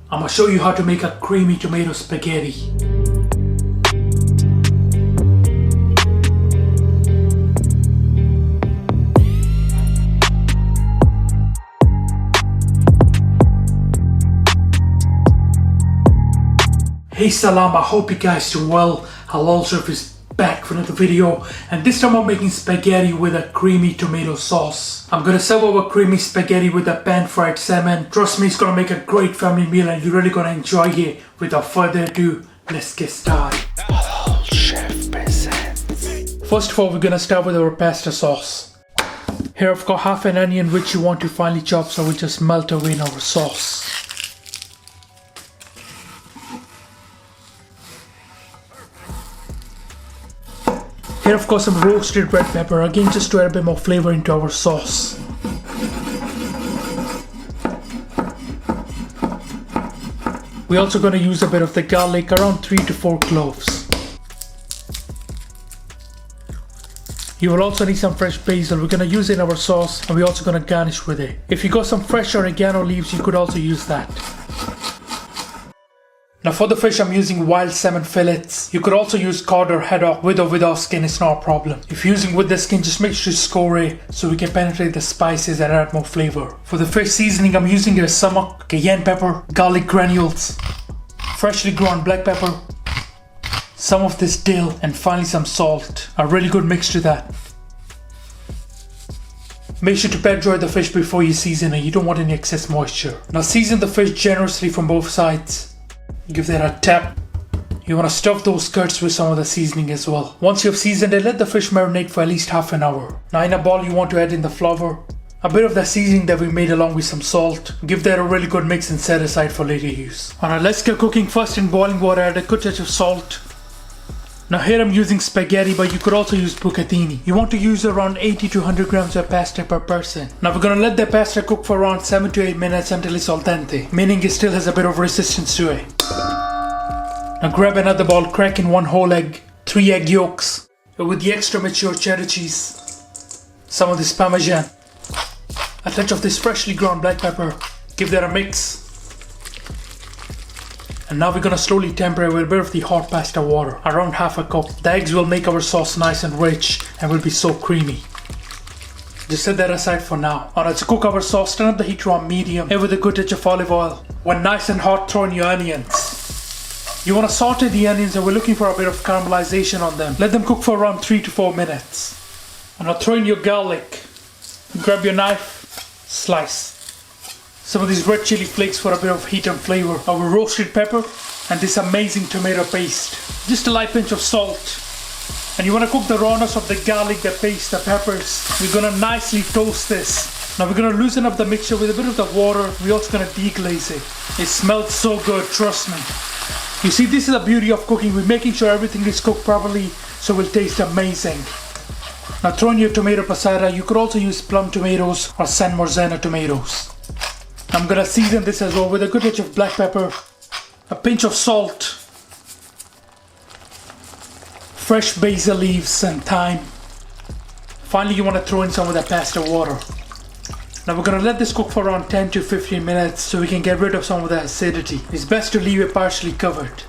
I'm gonna show you how to make a creamy tomato spaghetti. Hey Salam, I hope you guys do well. Halal Chef is back for another video, and this time I'm making spaghetti with a creamy tomato sauce. I'm gonna serve our creamy spaghetti with a pan-fried salmon. Trust me, it's gonna make a great family meal and you're really gonna enjoy it. Without further ado, let's get started. Halal Chef presents. First of all, we're gonna start with our pasta sauce. Here I've got half an onion which you want to finely chop, so we just melt away in our sauce. Here I've got some roasted red pepper, again just to add a bit more flavor into our sauce. We're also going to use a bit of the garlic, around 3 to 4 cloves. You will also need some fresh basil. We're going to use it in our sauce, and we're also going to garnish with it. If you got some fresh oregano leaves, you could also use that. Now for the fish, I'm using wild salmon fillets. You could also use cod or haddock, with or without skin, it's not a problem. If you're using with the skin, just make sure to score it so we can penetrate the spices and add more flavor. For the fish seasoning, I'm using a samak, cayenne pepper, garlic granules, freshly ground black pepper, some of this dill, and finally some salt. A really good mix to that. Make sure to pat dry the fish before you season it. You don't want any excess moisture. Now season the fish generously from both sides. Give that a tap. You want to stuff those skirts with some of the seasoning as well. Once you've seasoned it, let the fish marinate for at least half an hour. Now in a bowl, you want to add in the flour, a bit of the seasoning that we made along with some salt. Give that a really good mix and set aside for later use. Alright, let's get cooking. First in boiling water, add a good touch of salt. Now here I'm using spaghetti, but you could also use bucatini. You want to use around 80 to 100 grams of pasta per person. Now we're gonna let the pasta cook for around 7 to 8 minutes until it's al dente, meaning it still has a bit of resistance to it. Now grab another bowl, crack in 1 whole egg, 3 egg yolks, with the extra mature cheddar cheese, some of this parmesan, a touch of this freshly ground black pepper. Give that a mix. And now we're gonna slowly temper it with a bit of the hot pasta water, around half a cup. The eggs will make our sauce nice and rich and will be so creamy. Just set that aside for now. Alright, to cook our sauce, turn up the heat to on medium, and with a good touch of olive oil. When nice and hot, throw in your onions. You want to saute the onions, and we're looking for a bit of caramelization on them. Let them cook for around 3 to 4 minutes. And now throw in your garlic. Grab your knife, slice. Some of these red chili flakes for a bit of heat and flavor. Our roasted pepper and this amazing tomato paste. Just a light pinch of salt. And you want to cook the rawness of the garlic, the paste, the peppers. We're going to nicely toast this. Now we're going to loosen up the mixture with a bit of the water. We're also going to deglaze it. It smells so good, trust me. You see, this is the beauty of cooking. We're making sure everything is cooked properly so it will taste amazing. Now throw in your tomato passata. You could also use plum tomatoes or San Marzano tomatoes. I'm gonna season this as well with a good touch of black pepper, a pinch of salt, fresh basil leaves and thyme. Finally, you want to throw in some of the pasta water. Now we're gonna let this cook for around 10 to 15 minutes so we can get rid of some of the acidity. It's best to leave it partially covered.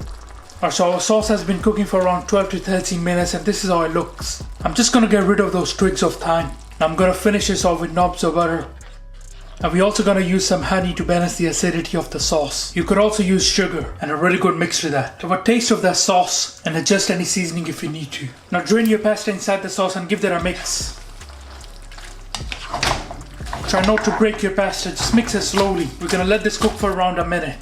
Alright, so our sauce has been cooking for around 12 to 13 minutes and this is how it looks. I'm just gonna get rid of those twigs of thyme. Now I'm gonna finish this off with knobs of butter. And we're also going to use some honey to balance the acidity of the sauce. You could also use sugar and a really good mix to that. Have a taste of that sauce and adjust any seasoning if you need to. Now drain your pasta inside the sauce and give that a mix. Try not to break your pasta, just mix it slowly. We're going to let this cook for around a minute.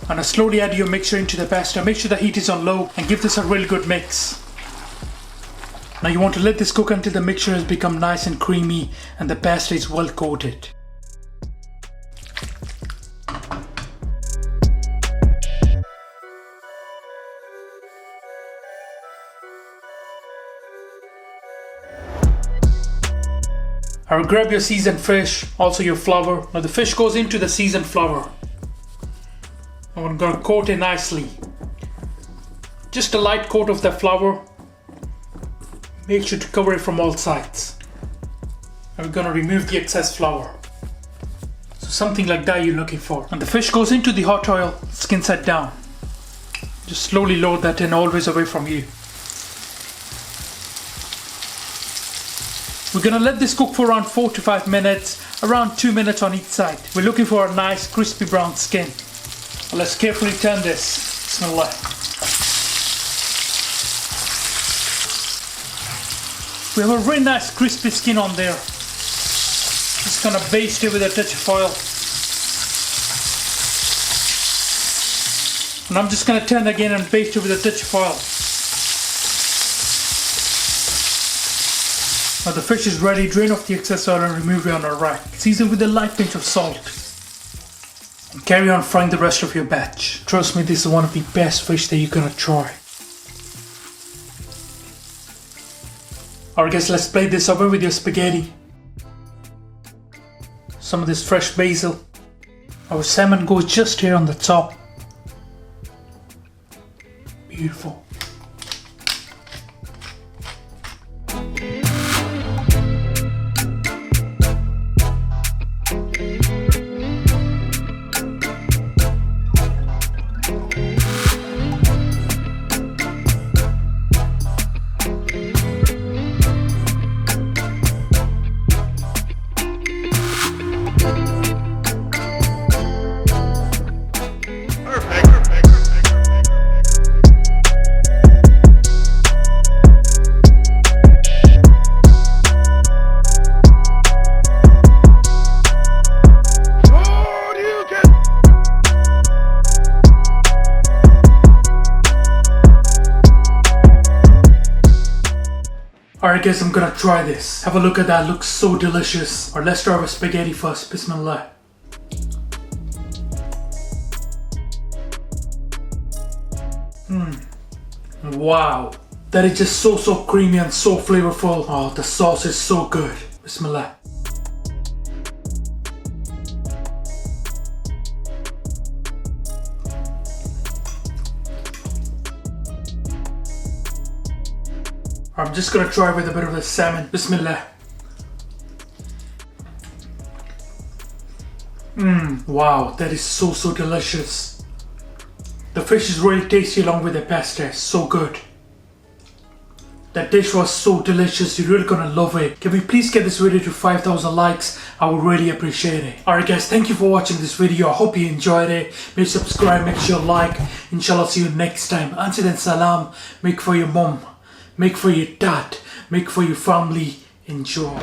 And now slowly add your mixture into the pasta. Make sure the heat is on low and give this a really good mix. Now you want to let this cook until the mixture has become nice and creamy and the pasta is well coated. Alright, grab your seasoned fish, also your flour. Now the fish goes into the seasoned flour. And we're going to coat it nicely. Just a light coat of the flour. Make sure to cover it from all sides. And we're going to remove the excess flour. So something like that you're looking for. And the fish goes into the hot oil, skin side down. Just slowly load that in, always away from you. We're gonna let this cook for around 4 to 5 minutes, around 2 minutes on each side. We're looking for a nice crispy brown skin. Let's carefully turn this. Bismillah. We have a really nice crispy skin on there. Just gonna baste it with a touch of oil. And I'm just gonna turn again and baste it with a touch of oil. Now the fish is ready, drain off the excess oil and remove it on a rack. Season with a light pinch of salt. And carry on frying the rest of your batch. Trust me, this is one of the best fish that you're gonna try. Alright guys, let's plate this over with your spaghetti. Some of this fresh basil. Our salmon goes just here on the top. Beautiful. Alright guys, I'm gonna try this. Have a look at that, looks so delicious. Or let's try our spaghetti first, Bismillah. Wow. That is just so creamy and so flavorful. Oh, the sauce is so good. Bismillah. I'm just gonna try with a bit of the salmon. Bismillah. Wow, that is so delicious. The fish is really tasty along with the pasta. So good. That dish was so delicious. You're really gonna love it. Can we please get this video to 5,000 likes? I would really appreciate it. Alright guys, thank you for watching this video. I hope you enjoyed it. Make sure subscribe, make sure like. Inshallah, see you next time. Until then, salam. Make for your mom. Make for your dad, make for your family, enjoy.